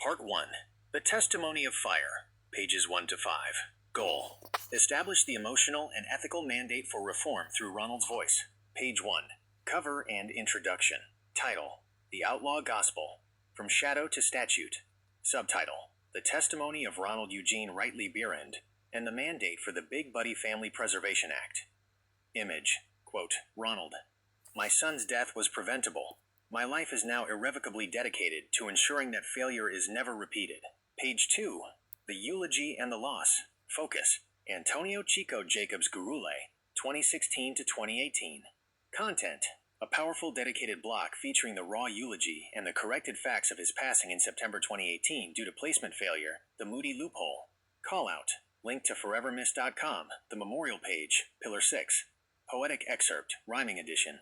Part 1. The Testimony of Fire, pages 1 to 5. Goal. Establish the emotional and ethical mandate for reform through Ronald's voice. Page 1. Cover and Introduction. Title: The Outlaw Gospel, From Shadow to Statute. Subtitle: The Testimony of Ronald Eugene Bierend and the Mandate for the Big Buddy Family Preservation Act. Image. Quote, Ronald: My son's death was preventable. My life is now irrevocably dedicated to ensuring that failure is never repeated. Page 2. The Eulogy and the Loss. Focus. Antonio Chico Jacobs Gurule, 2016 to 2018. Content: a powerful dedicated block featuring the raw eulogy and the corrected facts of his passing in September 2018 due to placement failure, the Moody loophole. Callout. Link to forevermiss.com, the memorial page, Pillar 6. Poetic excerpt, rhyming edition.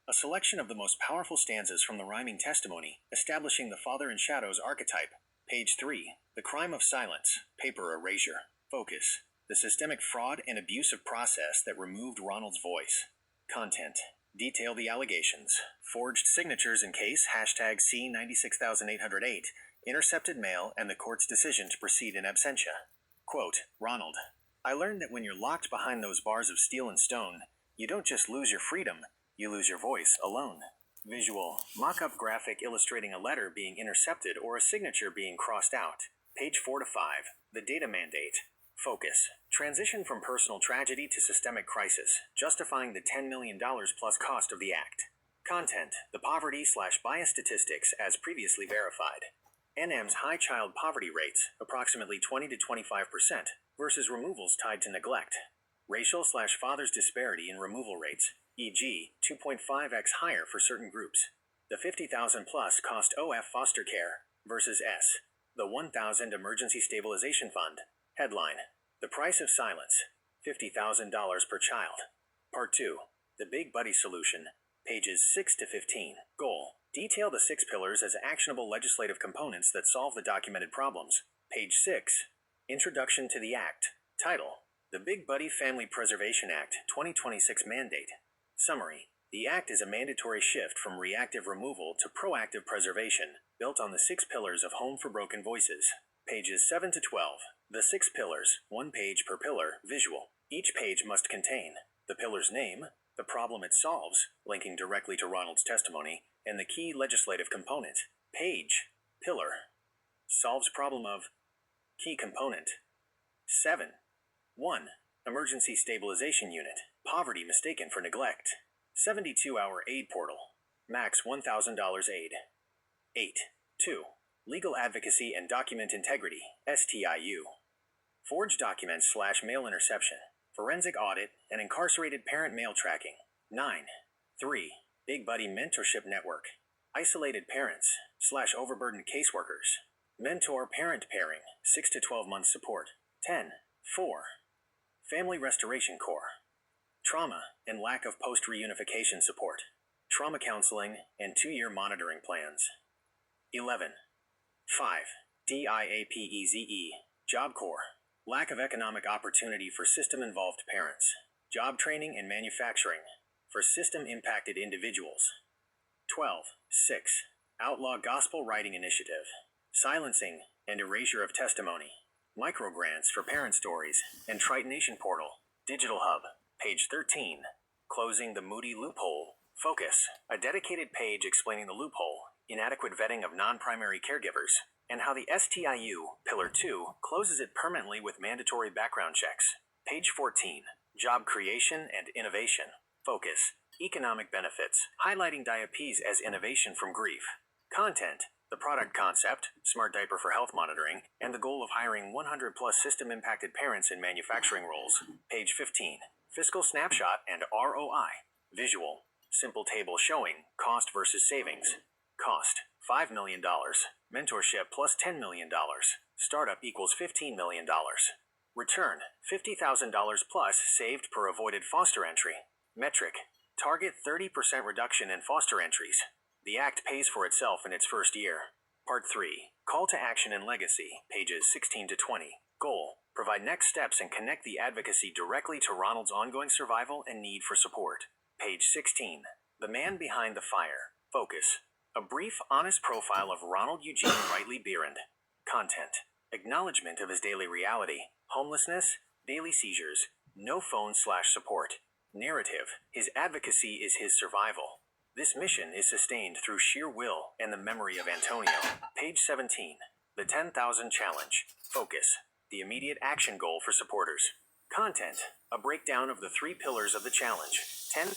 A selection of the most powerful stanzas from the rhyming testimony, establishing the father in shadows archetype. Page 3. The Crime of Silence, paper erasure. Focus. The systemic fraud and abusive process that removed Ronald's voice. Content: detail the allegations. Forged signatures in case #C96808, intercepted mail, and the court's decision to proceed in absentia. Quote, Ronald: I learned that when you're locked behind those bars of steel and stone, you don't just lose your freedom, you lose your voice alone. Visual. Mock-up graphic illustrating a letter being intercepted or a signature being crossed out. Page 4 to 5. The Data Mandate. Focus. Transition from personal tragedy to systemic crisis, justifying the $10 million plus cost of the act. Content: the poverty/bias statistics as previously verified. NM's high child poverty rates, approximately 20 to 25%, versus removals tied to neglect. Racial/fathers disparity in removal rates, e.g., 2.5x higher for certain groups. The 50,000 plus cost OF foster care versus S. The 1,000 Emergency Stabilization Fund. Headline: The Price of Silence, $50,000 per child. Part 2. The Big Buddy Solution, pages 6 to 15. Goal: detail the 6 pillars as actionable legislative components that solve the documented problems. Page 6. Introduction to the Act. Title: The Big Buddy Family Preservation Act 2026 Mandate. Summary: The Act is a mandatory shift from reactive removal to proactive preservation, built on the 6 pillars of Home for Broken Voices. Pages 7 to 12. The 6 pillars, 1 page per pillar, visual. Each page must contain the pillar's name, the problem it solves, linking directly to Ronald's testimony, and the key legislative component. Page. Pillar. Solves problem of. Key component. 7. 1. Emergency Stabilization Unit. Poverty mistaken for neglect. 72-hour aid portal. Max $1,000 aid. 8. 2. Legal Advocacy and Document Integrity, STIU. Forged documents/mail interception. Forensic audit and incarcerated parent mail tracking. 9. 3. Big Buddy Mentorship Network. Isolated parents/overburdened caseworkers. Mentor-parent pairing, 6 to 12 months support. 10. 4. Family Restoration Corps. Trauma and lack of post-reunification support. Trauma counseling and 2-year monitoring plans. 11. 5. DIAPEZE. Job Corps. Lack of economic opportunity for system-involved parents. Job training and manufacturing for system-impacted individuals. 12. 6. Outlaw Gospel Writing Initiative. Silencing and erasure of testimony. Microgrants for parent stories and Tritonation Portal. Digital Hub. Page 13. Closing the Moody loophole. Focus. A dedicated page explaining the loophole, inadequate vetting of non-primary caregivers, and how the STIU, Pillar 2, closes it permanently with mandatory background checks. Page 14. Job creation and innovation. Focus. Economic benefits, highlighting diabetes as innovation from grief. Content. The product concept, smart diaper for health monitoring, and the goal of hiring 100 plus system-impacted parents in manufacturing roles. Page 15. Fiscal snapshot and ROI. Visual. Simple table showing cost versus savings. Cost: $5 million. Mentorship plus $10 million. Startup equals $15 million. Return: $50,000 plus saved per avoided foster entry. Metric: target 30% reduction in foster entries. The Act pays for itself in its first year. Part 3. Call to Action and Legacy, pages 16 to 20. Goal: provide next steps and connect the advocacy directly to Ronald's ongoing survival and need for support. Page 16. The Man Behind the Fire. Focus. A brief, honest profile of Ronald Eugene Bierend. Content. Acknowledgement of his daily reality. Homelessness, daily seizures, no phone/support. Narrative. His advocacy is his survival. This mission is sustained through sheer will and the memory of Antonio. Page 17. The 10,000 Challenge. Focus. The immediate action goal for supporters. Content. A breakdown of the 3 pillars of the challenge. 10.